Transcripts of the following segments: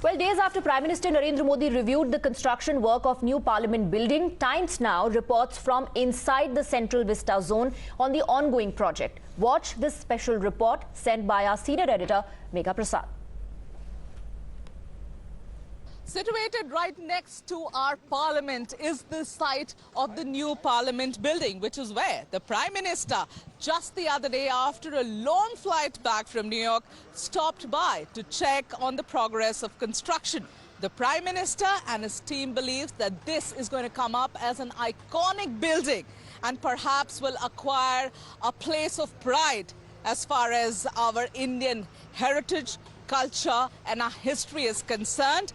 Well, days after Prime Minister Narendra Modi reviewed the construction work of new Parliament building, Times Now reports from inside the Central Vista Zone on the ongoing project. Watch this special report sent by our senior editor, Megha Prasad. Situated right next to our Parliament is the site of the new Parliament building, which is where the Prime Minister, just the other day after a long flight back from New York, stopped by to check on the progress of construction. The Prime Minister and his team believes that this is going to come up as an iconic building and perhaps will acquire a place of pride as far as our Indian heritage, culture and our history is concerned,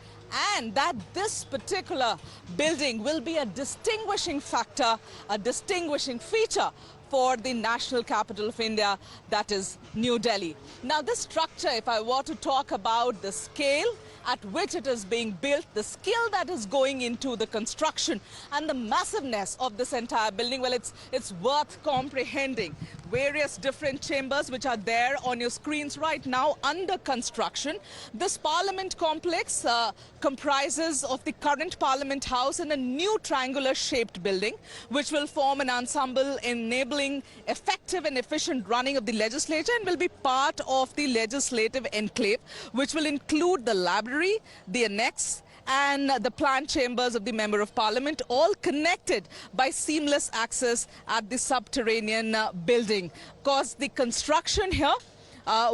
and that this particular building will be a distinguishing factor, a distinguishing feature for the national capital of India, that is New Delhi. Now, this structure, if I were to talk about the scale at which it is being built, the skill that is going into the construction and the massiveness of this entire building, well, it's worth comprehending. Various different chambers which are there on your screens right now under construction. This Parliament complex comprises of the current Parliament House and a new triangular shaped building which will form an ensemble enabling effective and efficient running of the legislature and will be part of the legislative enclave, which will include the library, the annex and the plant chambers of the Member of Parliament, all connected by seamless access at the subterranean building. Of course, the construction here,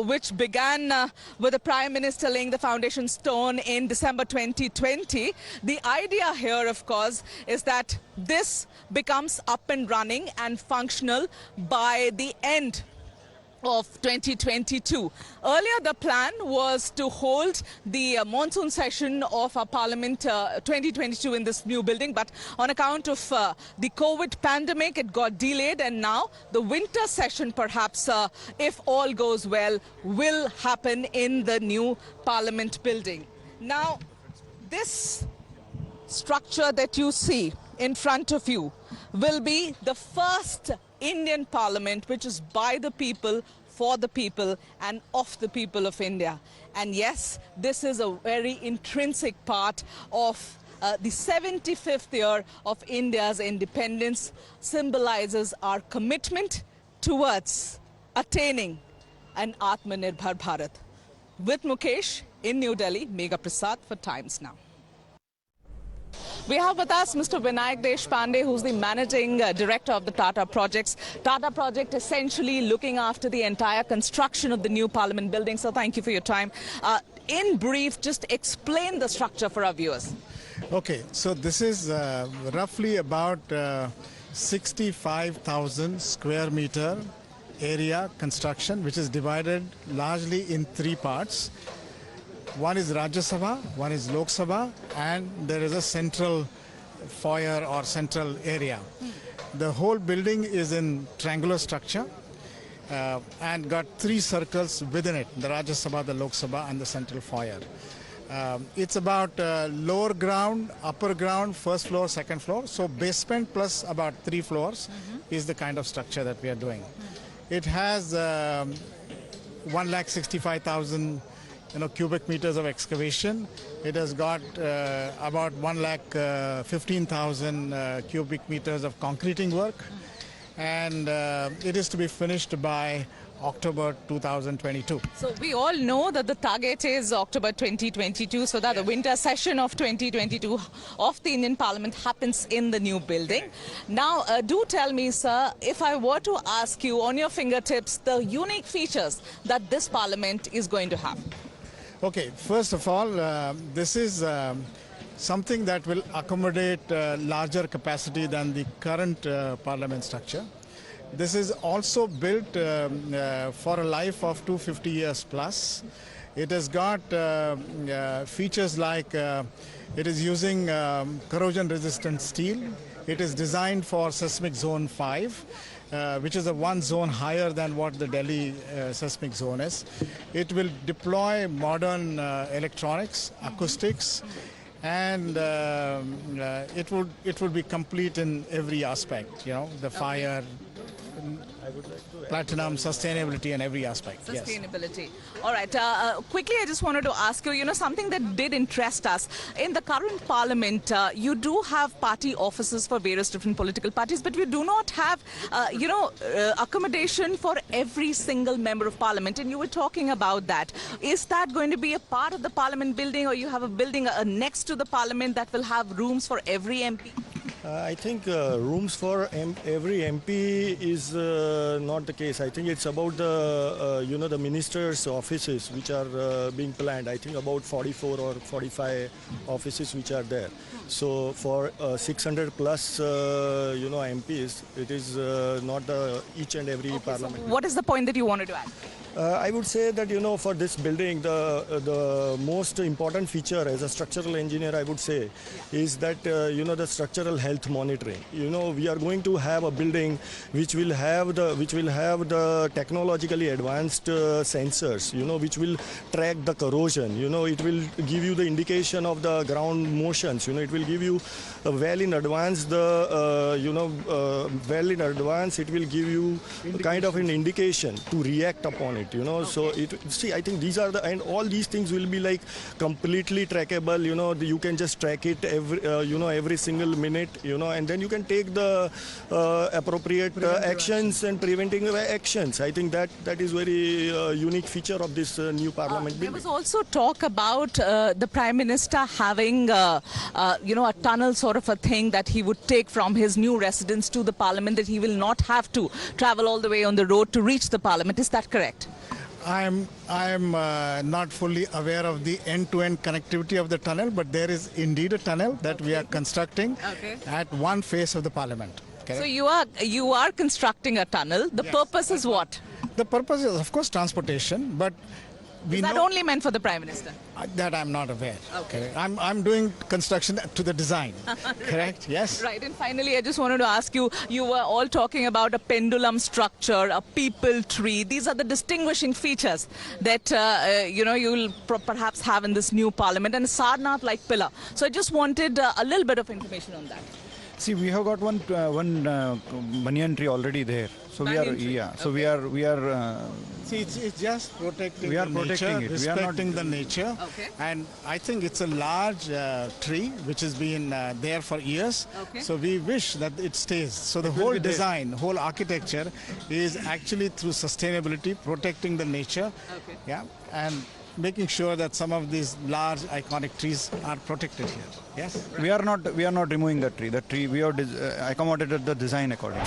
which began with the Prime Minister laying the foundation stone in December 2020. The idea here, of course, is that this becomes up and running and functional by the end of 2022. Earlier, the plan was to hold the monsoon session of our Parliament 2022 in this new building, but on account of the COVID pandemic, it got delayed, and now the winter session, perhaps, if all goes well, will happen in the new Parliament building. Now, this structure that you see in front of you will be the first Indian Parliament which is by the people, for the people and of the people of India. And yes, this is a very intrinsic part of the 75th year of India's independence, symbolizes our commitment towards attaining an Atmanirbhar Bharat. With Mukesh in New Delhi, Megha Prasad for Times Now. We have with us Mr. Vinayak Deshpande, who's the Managing Director of the Tata Projects. Tata Project essentially looking after the entire construction of the new Parliament building. So thank you for your time. In brief, just explain the structure for our viewers. Okay, so this is roughly about 65,000 square meter area construction, which is divided largely in three parts. One is Rajya Sabha, one is Lok Sabha, and there is a central foyer or central area. The whole building is in triangular structure and got three circles within it, the Rajya Sabha, the Lok Sabha and the central foyer. It's about lower ground, upper ground, first floor, second floor. So basement plus about 3 floors is the kind of structure that we are doing. It has 165,000 cubic meters of excavation. It has got about 115,000 cubic meters of concreting work, and it is to be finished by October 2022. So we all know that the target is October 2022, so that the winter session of 2022 of the Indian Parliament happens in the new building. Now, do tell me, sir, if I were to ask you on your fingertips the unique features that this Parliament is going to have. Okay, first of all, this is something that will accommodate larger capacity than the current Parliament structure. This is also built for a life of 250 years plus. It has got features like it is using corrosion-resistant steel. It is designed for seismic zone 5. Which is a one zone higher than what the Delhi seismic zone is. It will deploy modern electronics, acoustics, and it would be complete in every aspect. You know, the fire, platinum, sustainability, and every aspect. Yes. Sustainability. All right. Quickly, I just wanted to ask you, something that did interest us. In the current parliament, you do have party offices for various different political parties, but you do not have, accommodation for every single member of parliament. And you were talking about that. Is that going to be a part of the parliament building, or you have a building next to the parliament that will have rooms for every MP? I think rooms for every MP is not the case. I think it's about the the ministers' offices which are being planned. I think about 44 or 45 offices which are there. So for 600 plus MPs, it is not the each and every parliament. So what is the point that you wanted to add? I would say that for this building, the most important feature as a structural engineer, I would say, is that the structural health monitoring. We are going to have a building which will have the technologically advanced sensors. Which will track the corrosion. It will give you the indication of the ground motions. It will give you well in advance it will give you kind of an indication to react upon it. So I think these are and all these things will be like completely trackable. You can just track it every single minute. And then you can take the appropriate actions and preventing actions. I think that is very unique feature of this new parliament There building. was also talk about the Prime Minister having a tunnel sort of a thing that he would take from his new residence to the parliament, that he will not have to travel all the way on the road to reach the parliament. Is that correct? I'm not fully aware of the end-to-end connectivity of the tunnel, but there is indeed a tunnel that we are constructing at one face of the parliament. Correct? So you are constructing a tunnel. The purpose is what? The purpose is, of course, transportation, but we Is that know only meant for the Prime Minister? that I'm not aware. Okay. I'm doing construction to the design. Correct? Yes. Right. And finally, I just wanted to ask you, you were all talking about a pendulum structure, a people tree. These are the distinguishing features that, you'll perhaps have in this new parliament, and a Sarnath-like pillar. So I just wanted a little bit of information on that. See, we have got one banyan tree already there. So Banyan tree. So we are. See, it's just protecting We are the protecting nature, it. We are not- respecting the nature. Okay. And I think it's a large tree which has been there for years. Okay. So we wish that it stays. So the whole design, whole architecture is actually through sustainability, protecting the nature. Okay. Yeah. And making sure that some of these large iconic trees are protected here. Yes. We are not removing the tree. The tree we have accommodated the design accordingly.